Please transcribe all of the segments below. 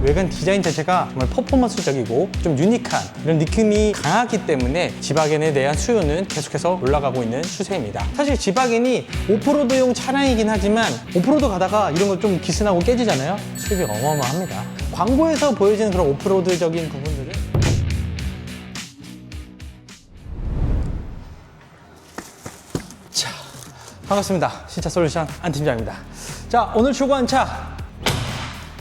외관 디자인 자체가 정말 퍼포먼스적이고 좀 유니크한 이런 느낌이 강하기 때문에 지바겐에 대한 수요는 계속해서 올라가고 있는 추세입니다. 사실 지바겐이 오프로드용 차량이긴 하지만 오프로드 가다가 이런 거 좀 기스나고 깨지잖아요. 수입이 어마어마합니다. 광고에서 보여지는 그런 오프로드적인 부분들은 자, 반갑습니다. 신차 솔루션 안 팀장입니다. 자, 오늘 출고한 차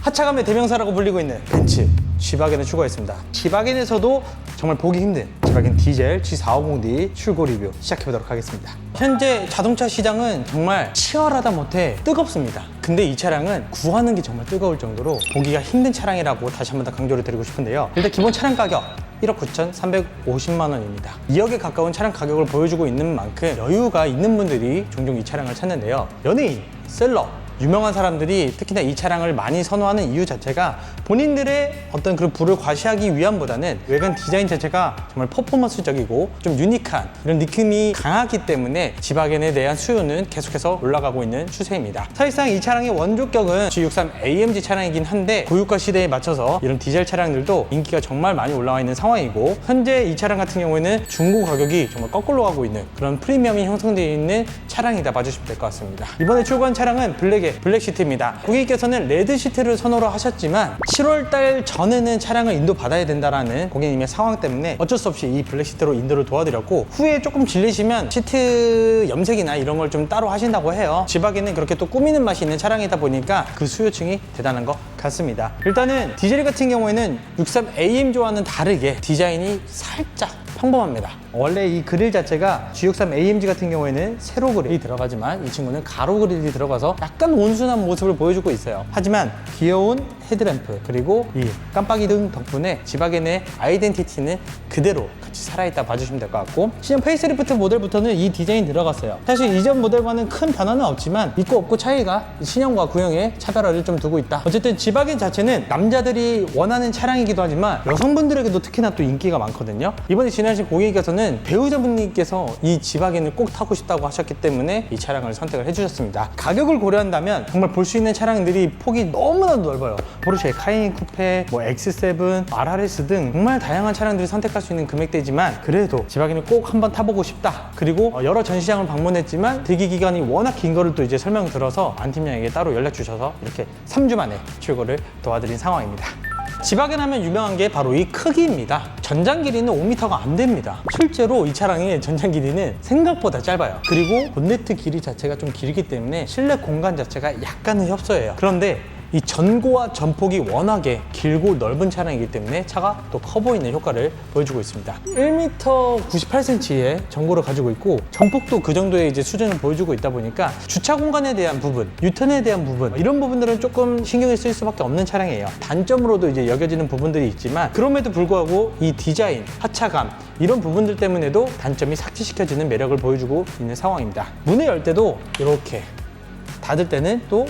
하차감의 대명사라고 불리고 있는 벤츠 G바겐을 출고했습니다. G바겐에서도 정말 보기 힘든 G바겐 디젤 G450D 출고 리뷰 시작해보도록 하겠습니다. 현재 자동차 시장은 정말 치열하다 못해 뜨겁습니다. 근데 이 차량은 구하는 게 정말 뜨거울 정도로 보기가 힘든 차량이라고 다시 한번 더 강조를 드리고 싶은데요. 일단 기본 차량 가격 1억 9,350만 원입니다. 2억에 가까운 차량 가격을 보여주고 있는 만큼 여유가 있는 분들이 종종 이 차량을 찾는데요. 연예인, 셀러, 유명한 사람들이 특히나 이 차량을 많이 선호하는 이유 자체가 본인들의 어떤 그 부를 과시하기 위함보다는 외관 디자인 자체가 정말 퍼포먼스적이고 좀 유니크한 이런 느낌이 강하기 때문에 지바겐에 대한 수요는 계속해서 올라가고 있는 추세입니다. 사실상 이 차량의 원조격은 G63 AMG 차량이긴 한데 고유가 시대에 맞춰서 이런 디젤 차량들도 인기가 정말 많이 올라와 있는 상황이고, 현재 이 차량 같은 경우에는 중고 가격이 정말 거꾸로 가고 있는 그런 프리미엄이 형성되어 있는 차량이다 봐주시면 될 것 같습니다. 이번에 출고한 차량은 블랙 시트입니다. 고객님께서는 레드 시트를 선호를 하셨지만 7월달 전에는 차량을 인도받아야 된다라는 고객님의 상황 때문에 어쩔 수 없이 이 블랙 시트로 인도를 도와드렸고, 후에 조금 질리시면 시트 염색이나 이런 걸 좀 따로 하신다고 해요. 지바겐은 그렇게 또 꾸미는 맛이 있는 차량이다 보니까 그 수요층이 대단한 것 같습니다. 일단은 디젤 같은 경우에는 63 AMG와는 다르게 디자인이 살짝 평범합니다. 원래 이 그릴 자체가 G63 AMG 같은 경우에는 세로 그릴이 들어가지만 이 친구는 가로 그릴이 들어가서 약간 온순한 모습을 보여주고 있어요. 하지만 귀여운 헤드램프 그리고 이 깜빡이 등 덕분에 지바겐의 아이덴티티는 그대로 같이 살아있다 봐주시면 될 것 같고, 시즌 페이스리프트 모델부터는 이 디자인 들어갔어요. 사실 이전 모델과는 큰 변화는 없지만 있고 없고 차이가 신형과 구형의 차별화를 좀 두고 있다. 어쨌든 지바겐 자체는 남자들이 원하는 차량이기도 하지만 여성분들에게도 특히나 또 인기가 많거든요. 이번에 지나신 고객님께서는 배우자분님께서 이 지바겐을 꼭 타고 싶다고 하셨기 때문에 이 차량을 선택을 해주셨습니다. 가격을 고려한다면 정말 볼 수 있는 차량들이 폭이 너무나도 넓어요. 포르쉐 카이엔 쿠페, X7, RRS 등 정말 다양한 차량들을 선택할 수 있는 금액대지만 그래도 지바겐을 꼭 한번 타보고 싶다. 그리고 여러 전시장을 방문했지만 대기 기간이 워낙 긴 거를 또 이제 설명을 들어서 안 팀장에게 따로 연락 주셔서 이렇게 3주 만에 출고를 도와드린 상황입니다. 지바겐 하면 유명한 게 바로 이 크기입니다. 전장 길이는 5m가 안 됩니다. 실제로 이 차량의 전장 길이는 생각보다 짧아요. 그리고 본네트 길이 자체가 좀 길기 때문에 실내 공간 자체가 약간은 협소해요. 그런데 이 전고와 전폭이 워낙에 길고 넓은 차량이기 때문에 차가 또 커 보이는 효과를 보여주고 있습니다. 1m 98cm의 전고를 가지고 있고 전폭도 그 정도의 이제 수준을 보여주고 있다 보니까 주차 공간에 대한 부분, 유턴에 대한 부분, 이런 부분들은 조금 신경을 쓸 수밖에 없는 차량이에요. 단점으로도 이제 여겨지는 부분들이 있지만 그럼에도 불구하고 이 디자인, 하차감 이런 부분들 때문에도 단점이 삭제시켜지는 매력을 보여주고 있는 상황입니다. 문을 열 때도 이렇게 닫을 때는 또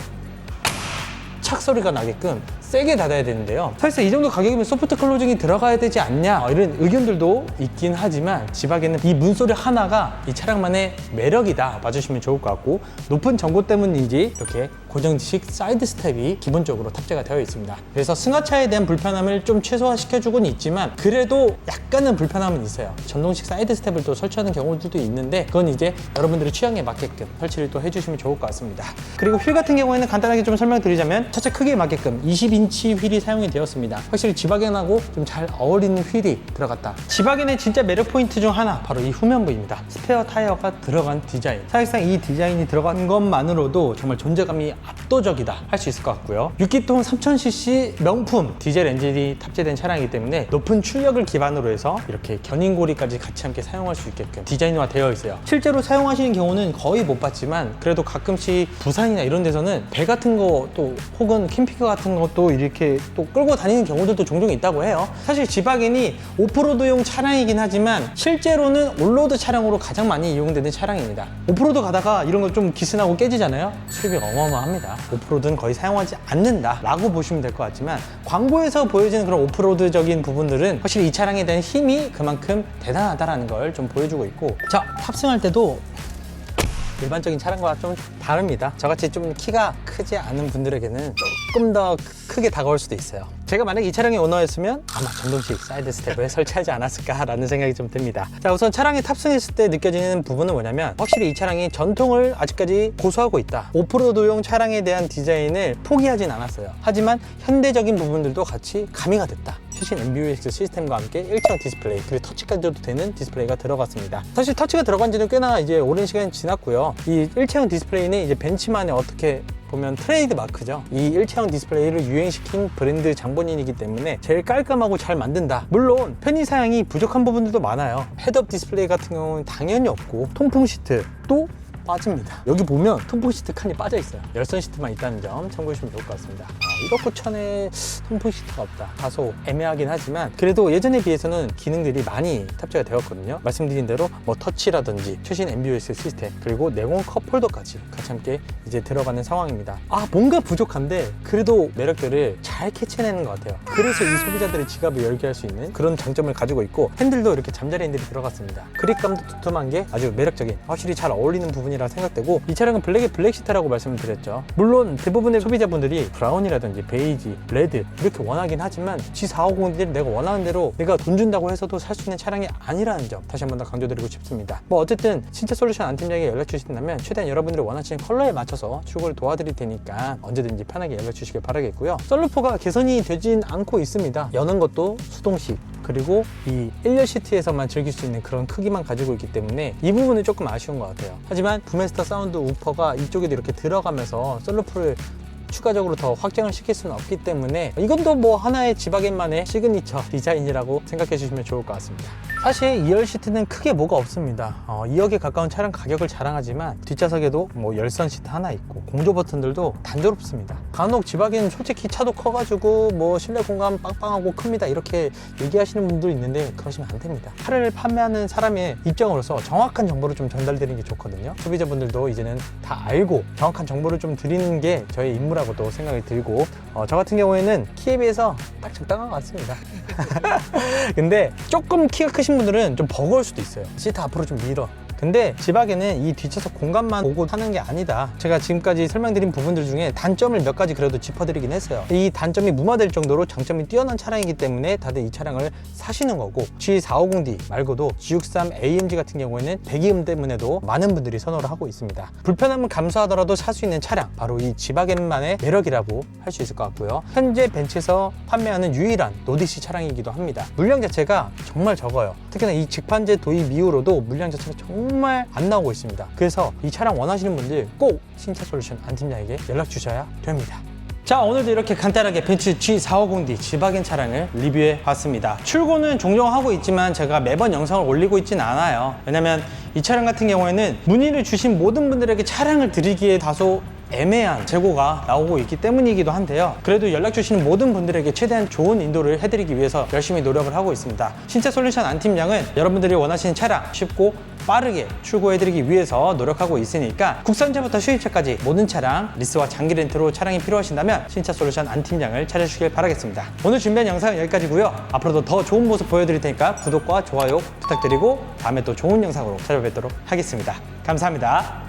착 소리가 나게끔 세게 닫아야 되는데요. 사실 이 정도 가격이면 소프트 클로징이 들어가야 되지 않냐 이런 의견들도 있긴 하지만 지바겐은 이 문소리 하나가 이 차량만의 매력이다 봐주시면 좋을 것 같고, 높은 전고 때문인지 이렇게 고정식 사이드 스텝이 기본적으로 탑재가 되어 있습니다. 그래서 승하차에 대한 불편함을 좀 최소화시켜주곤 있지만 그래도 약간은 불편함은 있어요. 전동식 사이드 스텝을 또 설치하는 경우들도 있는데 그건 이제 여러분들의 취향에 맞게끔 설치를 또 해주시면 좋을 것 같습니다. 그리고 휠 같은 경우에는 간단하게 좀 설명드리자면 차체 크기에 맞게끔 20인치 휠이 사용이 되었습니다. 확실히 지바겐하고 좀 잘 어울리는 휠이 들어갔다. 지바겐의 진짜 매력 포인트 중 하나 바로 이 후면부입니다. 스페어 타이어가 들어간 디자인. 사실상 이 디자인이 들어간 것만으로도 정말 존재감이 압도적이다 할 수 있을 것 같고요. 6기통 3000cc 명품 디젤 엔진이 탑재된 차량이기 때문에 높은 출력을 기반으로 해서 이렇게 견인고리까지 같이 함께 사용할 수 있게끔 디자인화 되어 있어요. 실제로 사용하시는 경우는 거의 못 봤지만 그래도 가끔씩 부산이나 이런 데서는 배 같은 거 또 혹은 캠핑카 같은 것도 이렇게 또 끌고 다니는 경우들도 종종 있다고 해요. 사실 지바겐이 오프로드용 차량이긴 하지만 실제로는 온로드 차량으로 가장 많이 이용되는 차량입니다. 오프로드 가다가 이런 거 좀 기스나고 깨지잖아요. 수입이 어마어마합니다. 오프로드는 거의 사용하지 않는다 라고 보시면 될 것 같지만 광고에서 보여지는 그런 오프로드적인 부분들은 확실히 이 차량에 대한 힘이 그만큼 대단하다라는 걸 좀 보여주고 있고, 자 탑승할 때도 일반적인 차량과 좀 다릅니다. 저같이 좀 키가 크지 않은 분들에게는 조금 더 크게 다가올 수도 있어요. 제가 만약 이 차량의 오너였으면 아마 전동식 사이드 스텝을 설치하지 않았을까라는 생각이 좀 듭니다. 자, 우선 차량에 탑승했을 때 느껴지는 부분은 뭐냐면 확실히 이 차량이 전통을 아직까지 고수하고 있다. 오프로드용 차량에 대한 디자인을 포기하진 않았어요. 하지만 현대적인 부분들도 같이 가미가 됐다. 최신 MBUX 시스템과 함께 일체형 디스플레이 그리고 터치까지도 되는 디스플레이가 들어갔습니다. 사실 터치가 들어간 지는 꽤나 이제 오랜 시간이 지났고요. 이 일체형 디스플레이는 이제 벤츠만의 어떻게 보면 트레이드 마크죠. 이 일체형 디스플레이를 유행시킨 브랜드 장본인이기 때문에 제일 깔끔하고 잘 만든다. 물론 편의사양이 부족한 부분들도 많아요. 헤드업 디스플레이 같은 경우는 당연히 없고 통풍 시트 또 빠집니다. 여기 보면 통풍 시트 칸이 빠져 있어요. 열선 시트만 있다는 점 참고해 주시면 좋을 것 같습니다. 1억 9천에 통풍 시트가 없다. 다소 애매하긴 하지만 그래도 예전에 비해서는 기능들이 많이 탑재가 되었거든요. 말씀드린 대로 뭐 터치라든지 최신 MBUX 시스템 그리고 내공 컵홀더까지 같이 함께 이제 들어가는 상황입니다. 뭔가 부족한데 그래도 매력들을 잘 캐치해내는 것 같아요. 그래서 이 소비자들의 지갑을 열게 할 수 있는 그런 장점을 가지고 있고 핸들도 이렇게 잠자리 핸들이 들어갔습니다. 그립감도 두툼한 게 아주 매력적인 확실히 잘 어울리는 부분이라 생각되고 이 차량은 블랙의 블랙 시트라고 말씀을 드렸죠. 물론 대부분의 소비자분들이 브라운이라든지 베이지, 레드 이렇게 원하긴 하지만 G450D를 내가 원하는 대로 내가 돈 준다고 해서도 살 수 있는 차량이 아니라는 점 다시 한 번 더 강조드리고 싶습니다. 뭐 어쨌든 신차솔루션 안 팀장에게 연락 주신다면 최대한 여러분들이 원하시는 컬러에 맞춰서 출고를 도와드릴 테니까 언제든지 편하게 연락 주시길 바라겠고요. 썬루프가 개선이 되진 않고 있습니다. 여는 것도 수동식 그리고 이 1열 시트에서만 즐길 수 있는 그런 크기만 가지고 있기 때문에 이 부분은 조금 아쉬운 것 같아요. 하지만 부메스터 사운드 우퍼가 이쪽에도 이렇게 들어가면서 썬루프를 추가적으로 더 확장을 시킬 수는 없기 때문에 이것도 뭐 하나의 지바겐만의 시그니처 디자인이라고 생각해 주시면 좋을 것 같습니다. 사실 2열 시트는 크게 뭐가 없습니다. 2억에 가까운 차량 가격을 자랑하지만 뒷좌석에도 뭐 열선 시트 하나 있고 공조 버튼들도 단조롭습니다. 간혹 지바겐 솔직히 차도 커가지고 뭐 실내 공간 빵빵하고 큽니다 이렇게 얘기하시는 분도 있는데 그러시면 안 됩니다. 차를 판매하는 사람의 입장으로서 정확한 정보를 좀 전달드리는 게 좋거든요. 소비자분들도 이제는 다 알고 정확한 정보를 좀 드리는 게 저의 임무라고도 생각이 들고 저 같은 경우에는 키에 비해서 딱 적당한 것 같습니다. 근데 조금 키가 크신 분들은 좀 버거울 수도 있어요. 시트 앞으로 좀 밀어. 근데 지박에는 이 뒷좌석 공간만 보고 타는 게 아니다. 제가 지금까지 설명드린 부분들 중에 단점을 몇 가지 그래도 짚어드리긴 했어요. 이 단점이 무마될 정도로 장점이 뛰어난 차량이기 때문에 다들 이 차량을 사시는 거고 G450D 말고도 G63 AMG 같은 경우에는 배기음 때문에도 많은 분들이 선호를 하고 있습니다. 불편함을 감수하더라도 살 수 있는 차량 바로 이 지바겐만의 매력이라고 할 수 있을 것 같고요. 현재 벤츠에서 판매하는 유일한 노디시 차량이기도 합니다. 물량 자체가 정말 적어요. 특히나 이 직판제 도입 이후로도 물량 자체가 정말 안 나오고 있습니다. 그래서 이 차량 원하시는 분들 꼭 신차솔루션 안 팀장에게 연락 주셔야 됩니다. 자, 오늘도 이렇게 간단하게 벤츠 G450D 지바겐 차량을 리뷰해 봤습니다. 출고는 종종 하고 있지만 제가 매번 영상을 올리고 있진 않아요. 왜냐면 이 차량 같은 경우에는 문의를 주신 모든 분들에게 차량을 드리기에 다소 애매한 재고가 나오고 있기 때문이기도 한데요. 그래도 연락 주시는 모든 분들에게 최대한 좋은 인도를 해드리기 위해서 열심히 노력을 하고 있습니다. 신차 솔루션 안 팀장은 여러분들이 원하시는 차량 쉽고 빠르게 출고해드리기 위해서 노력하고 있으니까 국산차부터 수입차까지 모든 차량 리스와 장기 렌트로 차량이 필요하신다면 신차 솔루션 안 팀장을 찾아주시길 바라겠습니다. 오늘 준비한 영상은 여기까지고요. 앞으로도 더 좋은 모습 보여드릴 테니까 구독과 좋아요 부탁드리고 다음에 또 좋은 영상으로 찾아뵙도록 하겠습니다. 감사합니다.